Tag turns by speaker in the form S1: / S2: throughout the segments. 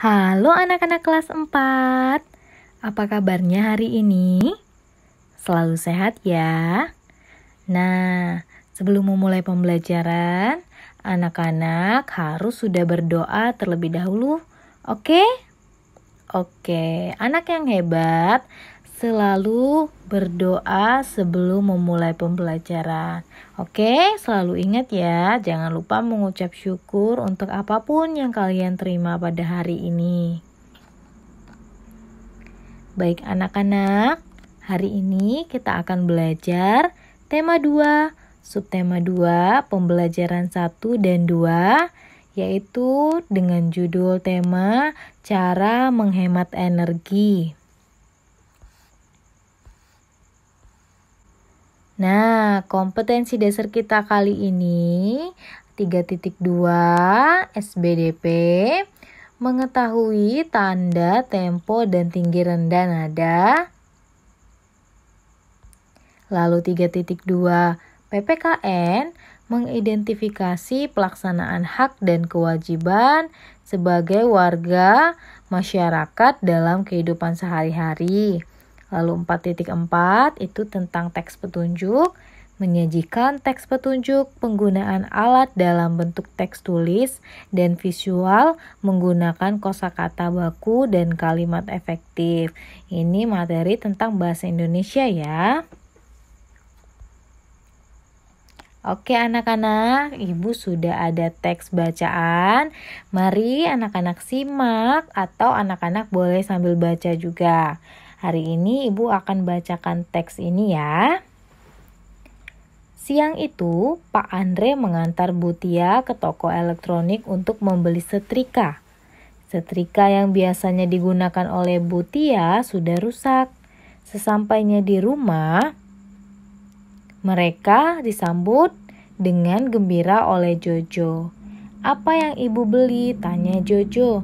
S1: Halo anak-anak kelas 4. Apa kabarnya hari ini? Selalu sehat ya? Nah, sebelum memulai pembelajaran, anak-anak harus sudah berdoa terlebih dahulu. Oke? Oke, anak yang hebat selalu berdoa sebelum memulai pembelajaran. Oke, selalu ingat ya, jangan lupa mengucap syukur untuk apapun yang kalian terima pada hari ini. Baik anak-anak, hari ini kita akan belajar tema 2, subtema 2, pembelajaran 1 dan 2, yaitu dengan judul tema cara menghemat energi. Nah, kompetensi dasar kita kali ini 3.2 SBDP, mengetahui tanda, tempo, dan tinggi rendah nada. Lalu 3.2 PPKN, mengidentifikasi pelaksanaan hak dan kewajiban sebagai warga masyarakat dalam kehidupan sehari-hari. Lalu 4.4 itu tentang teks petunjuk, menyajikan teks petunjuk, penggunaan alat dalam bentuk teks tulis dan visual menggunakan kosakata baku dan kalimat efektif. Ini materi tentang bahasa Indonesia ya. Oke anak-anak, Ibu sudah ada teks bacaan. Mari anak-anak simak atau anak-anak boleh sambil baca juga. Hari ini Ibu akan bacakan teks ini ya. Siang itu, Pak Andre mengantar Bu Tia ke toko elektronik untuk membeli setrika. Setrika yang biasanya digunakan oleh Bu Tia sudah rusak. Sesampainya di rumah, mereka disambut dengan gembira oleh Jojo. "Apa yang Ibu beli?" tanya Jojo.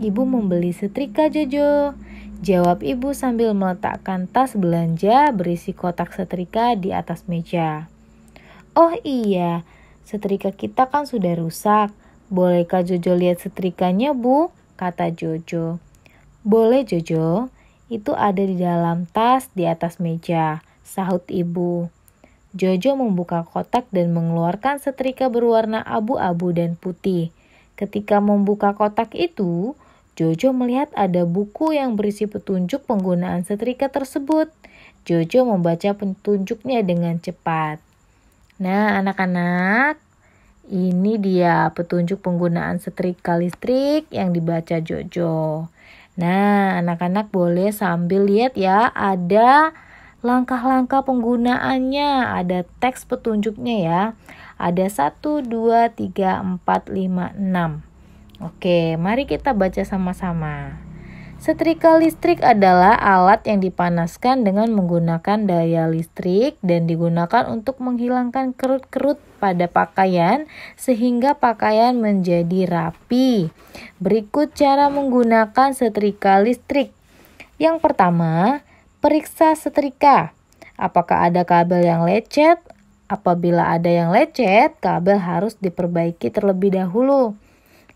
S1: "Ibu membeli setrika, Jojo," jawab Ibu sambil meletakkan tas belanja berisi kotak setrika di atas meja. "Oh iya, setrika kita kan sudah rusak. Bolehkah Jojo lihat setrikanya, Bu?" kata Jojo. "Boleh, Jojo. Itu ada di dalam tas di atas meja," sahut Ibu. Jojo membuka kotak dan mengeluarkan setrika berwarna abu-abu dan putih. Ketika membuka kotak itu, Jojo melihat ada buku yang berisi petunjuk penggunaan setrika tersebut. Jojo membaca petunjuknya dengan cepat. Nah, anak-anak, ini dia petunjuk penggunaan setrika listrik yang dibaca Jojo. Nah, anak-anak boleh sambil lihat ya, ada langkah-langkah penggunaannya, ada teks petunjuknya ya. Ada 1, 2, 3, 4, 5, 6. Oke, mari kita baca sama-sama. Setrika listrik adalah alat yang dipanaskan dengan menggunakan daya listrik dan digunakan untuk menghilangkan kerut-kerut pada pakaian sehingga pakaian menjadi rapi. Berikut cara menggunakan setrika listrik. Yang pertama, periksa setrika. Apakah ada kabel yang lecet? Apabila ada yang lecet, kabel harus diperbaiki terlebih dahulu.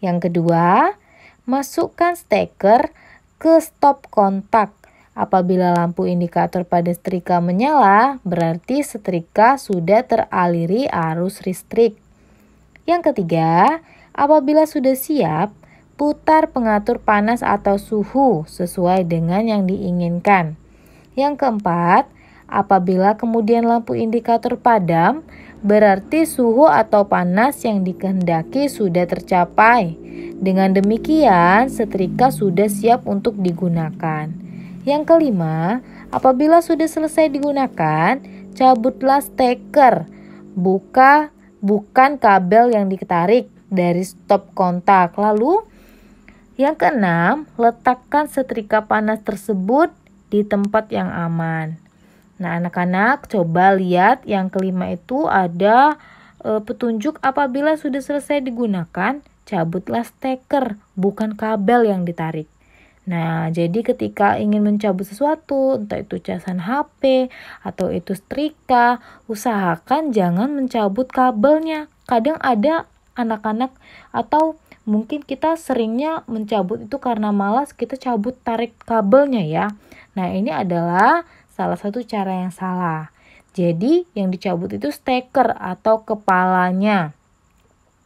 S1: Yang kedua, masukkan steker ke stop kontak. Apabila lampu indikator pada setrika menyala, berarti setrika sudah teraliri arus listrik. Yang ketiga, apabila sudah siap, putar pengatur panas atau suhu sesuai dengan yang diinginkan. Yang keempat, apabila kemudian lampu indikator padam, berarti suhu atau panas yang dikehendaki sudah tercapai. Dengan demikian, setrika sudah siap untuk digunakan. Yang kelima, apabila sudah selesai digunakan, cabutlah steker. Bukan kabel yang ditarik dari stop kontak. Lalu, yang keenam, letakkan setrika panas tersebut di tempat yang aman. Nah, anak-anak coba lihat yang kelima itu ada petunjuk apabila sudah selesai digunakan, cabutlah steker, bukan kabel yang ditarik. Nah, jadi ketika ingin mencabut sesuatu, entah itu casan HP atau itu setrika, usahakan jangan mencabut kabelnya. Kadang ada anak-anak atau Mungkin kita seringnya mencabut itu karena malas, kita cabut tarik kabelnya ya. Nah, ini adalah salah satu cara yang salah. Jadi yang dicabut itu steker atau kepalanya.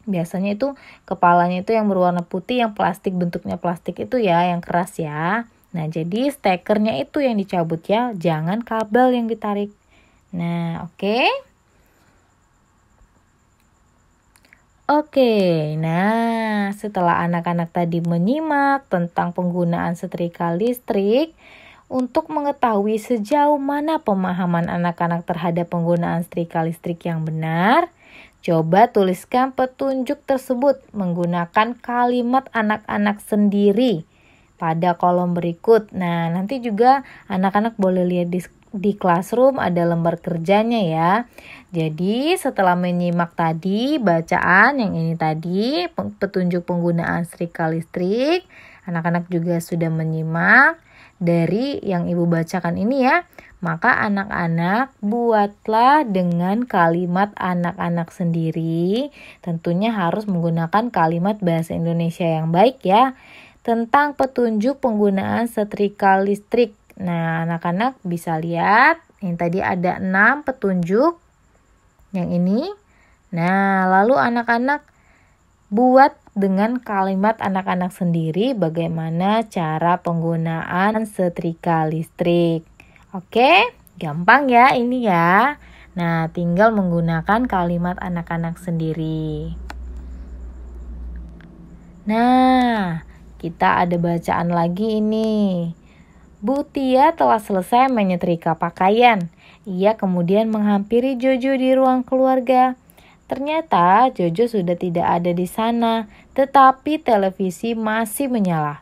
S1: Biasanya itu kepalanya itu yang berwarna putih, yang plastik, bentuknya plastik itu ya, yang keras ya. Nah, jadi stekernya itu yang dicabut ya, jangan kabel yang ditarik. Nah, oke. Oke, nah setelah anak-anak tadi menyimak tentang penggunaan setrika listrik, untuk mengetahui sejauh mana pemahaman anak-anak terhadap penggunaan setrika listrik yang benar, coba tuliskan petunjuk tersebut menggunakan kalimat anak-anak sendiri pada kolom berikut. Nah, nanti juga anak-anak boleh lihat di classroom ada lembar kerjanya ya. Jadi setelah menyimak tadi bacaan yang ini tadi, petunjuk penggunaan setrika listrik, anak-anak juga sudah menyimak dari yang ibu bacakan ini ya. Maka anak-anak buatlah dengan kalimat anak-anak sendiri. Tentunya harus menggunakan kalimat bahasa Indonesia yang baik ya. Tentang petunjuk penggunaan setrika listrik. Nah, anak-anak bisa lihat, ini tadi ada 6 petunjuk. Yang ini. Nah, lalu anak-anak buat dengan kalimat anak-anak sendiri bagaimana cara penggunaan setrika listrik. Oke, gampang ya ini ya. Nah, tinggal menggunakan kalimat anak-anak sendiri. Nah, kita ada bacaan lagi ini. Bu Tia telah selesai menyetrika pakaian. Ia kemudian menghampiri Jojo di ruang keluarga. Ternyata Jojo sudah tidak ada di sana, tetapi televisi masih menyala.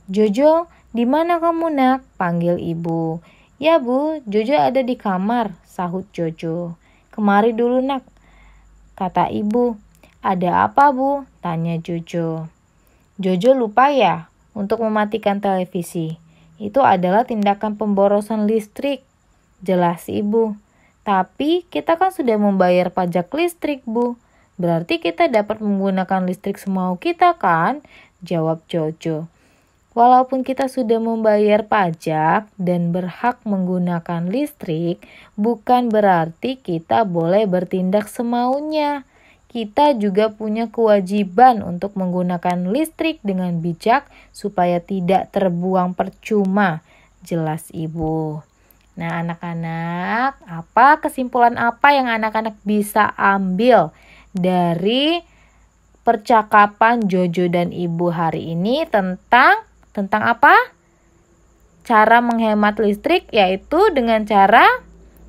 S1: Jojo, di mana kamu nak? Panggil ibu. Ya bu, Jojo ada di kamar, sahut Jojo. Kemari dulu nak, kata ibu. Ada apa bu? Tanya Jojo. Jojo lupa ya untuk mematikan televisi. Itu adalah tindakan pemborosan listrik. Jelas ibu. Tapi kita kan sudah membayar pajak listrik bu. Berarti kita dapat menggunakan listrik semau kita kan? Jawab Jojo. Walaupun kita sudah membayar pajak dan berhak menggunakan listrik, bukan berarti kita boleh bertindak semaunya. Kita juga punya kewajiban untuk menggunakan listrik dengan bijak supaya tidak terbuang percuma, jelas ibu. Nah anak-anak, kesimpulan apa yang anak-anak bisa ambil dari percakapan Jojo dan ibu hari ini tentang apa? Cara menghemat listrik, yaitu dengan cara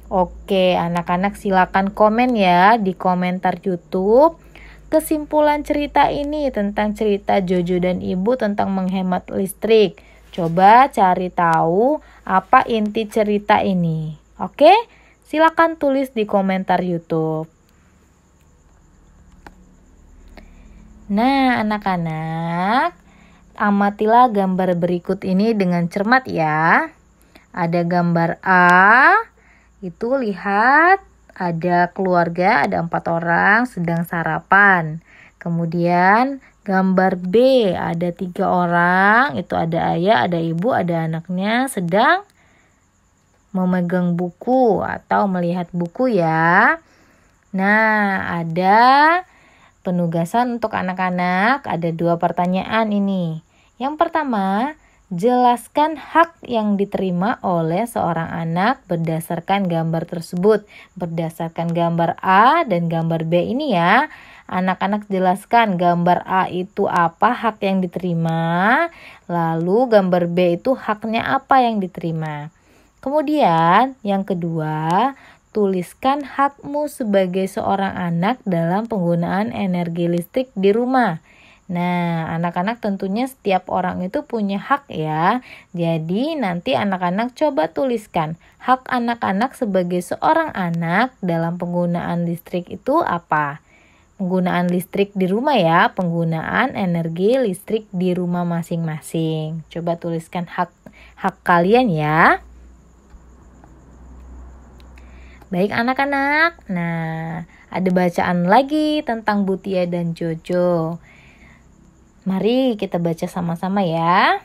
S1: oke, anak-anak silakan komen ya di komentar YouTube kesimpulan cerita ini tentang cerita Jojo dan ibu tentang menghemat listrik. Coba cari tahu apa inti cerita ini. Oke, silakan tulis di komentar YouTube. Nah, anak-anak, amatilah gambar berikut ini dengan cermat ya. Ada gambar A. Itu lihat ada keluarga, ada 4 orang sedang sarapan. Kemudian gambar B ada 3 orang, itu ada ayah, ada ibu, ada anaknya sedang memegang buku atau melihat buku ya. Nah, ada penugasan untuk anak-anak, ada 2 pertanyaan ini. Yang pertama, jelaskan hak yang diterima oleh seorang anak berdasarkan gambar tersebut. Berdasarkan gambar A dan gambar B ini ya. Anak-anak jelaskan gambar A itu apa hak yang diterima. Lalu gambar B itu haknya apa yang diterima. Kemudian yang kedua, tuliskan hakmu sebagai seorang anak dalam penggunaan energi listrik di rumah. Nah, anak-anak tentunya setiap orang itu punya hak ya. Jadi nanti anak-anak coba tuliskan hak anak-anak sebagai seorang anak dalam penggunaan listrik itu apa? Penggunaan listrik di rumah ya, penggunaan energi listrik di rumah masing-masing. Coba tuliskan hak kalian ya. Baik anak-anak, nah ada bacaan lagi tentang Bu Tia dan Jojo. Mari kita baca sama-sama ya.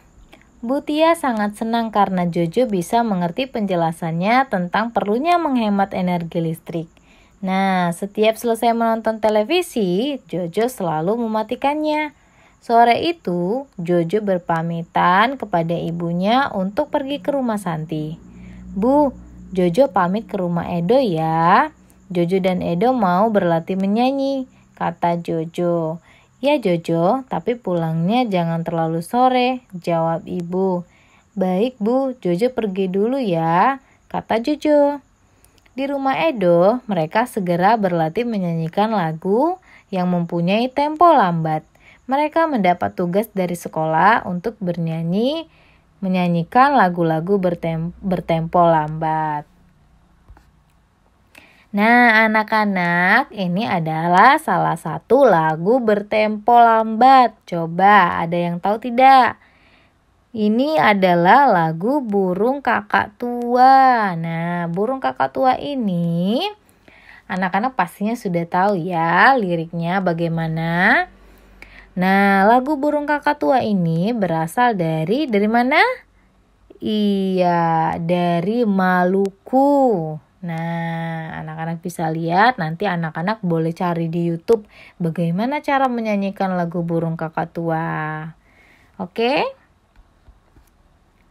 S1: Bu Tia sangat senang karena Jojo bisa mengerti penjelasannya tentang perlunya menghemat energi listrik. Nah, setiap selesai menonton televisi, Jojo selalu mematikannya. Sore itu, Jojo berpamitan kepada ibunya untuk pergi ke rumah Santi. Bu, Jojo pamit ke rumah Edo ya. Jojo dan Edo mau berlatih menyanyi, kata Jojo. Ya Jojo, tapi pulangnya jangan terlalu sore, jawab ibu. Baik Bu, Jojo pergi dulu ya, kata Jojo. Di rumah Edo, mereka segera berlatih menyanyikan lagu yang mempunyai tempo lambat. Mereka mendapat tugas dari sekolah untuk menyanyikan lagu-lagu bertempo lambat. Nah, anak-anak, ini adalah salah satu lagu bertempo lambat. Coba, ada yang tahu tidak? Ini adalah lagu Burung Kakak Tua. Nah, Burung Kakak Tua ini, anak-anak pastinya sudah tahu ya liriknya bagaimana. Nah, lagu Burung Kakak Tua ini berasal dari mana? Iya, dari Maluku. Nah, anak-anak bisa lihat, nanti anak-anak boleh cari di YouTube bagaimana cara menyanyikan lagu Burung Kakak Tua. Oke?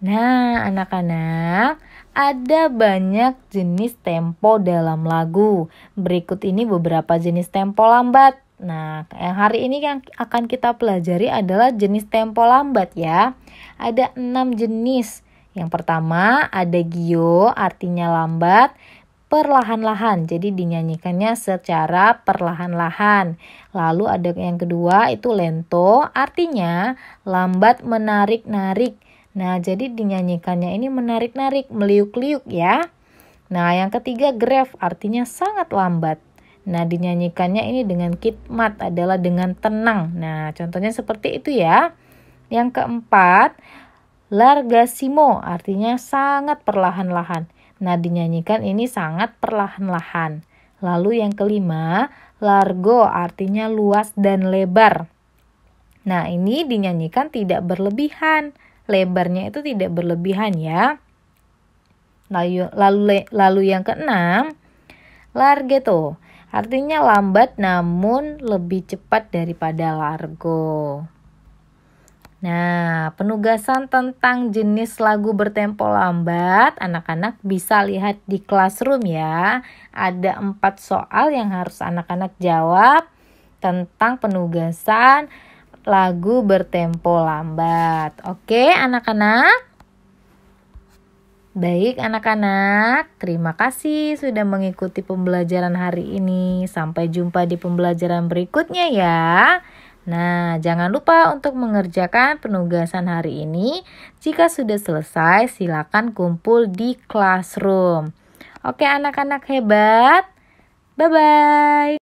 S1: Nah, anak-anak, ada banyak jenis tempo dalam lagu. Berikut ini beberapa jenis tempo lambat. Nah, yang hari ini yang akan kita pelajari adalah jenis tempo lambat ya. Ada 6 jenis. Yang pertama ada gio, artinya lambat, perlahan-lahan. Jadi dinyanyikannya secara perlahan-lahan. Lalu ada yang kedua itu lento, artinya lambat menarik-narik. Nah, jadi dinyanyikannya ini menarik-narik, meliuk-liuk ya. Nah, yang ketiga grave, artinya sangat lambat. Nah, dinyanyikannya ini dengan khidmat, adalah dengan tenang. Nah, contohnya seperti itu ya. Yang keempat, largasimo, artinya sangat perlahan-lahan. Nah, dinyanyikan ini sangat perlahan-lahan. Lalu yang kelima, largo, artinya luas dan lebar. Nah, ini dinyanyikan tidak berlebihan. Lebarnya itu tidak berlebihan ya. Lalu yang keenam, larghetto, artinya lambat namun lebih cepat daripada largo. Nah, penugasan tentang jenis lagu bertempo lambat, anak-anak bisa lihat di Classroom ya. Ada 4 soal yang harus anak-anak jawab tentang penugasan lagu bertempo lambat. Oke, anak-anak? Baik, anak-anak. Terima kasih sudah mengikuti pembelajaran hari ini. Sampai jumpa di pembelajaran berikutnya ya. Nah, jangan lupa untuk mengerjakan penugasan hari ini. Jika sudah selesai, silakan kumpul di Classroom. Oke, anak-anak hebat. Bye-bye.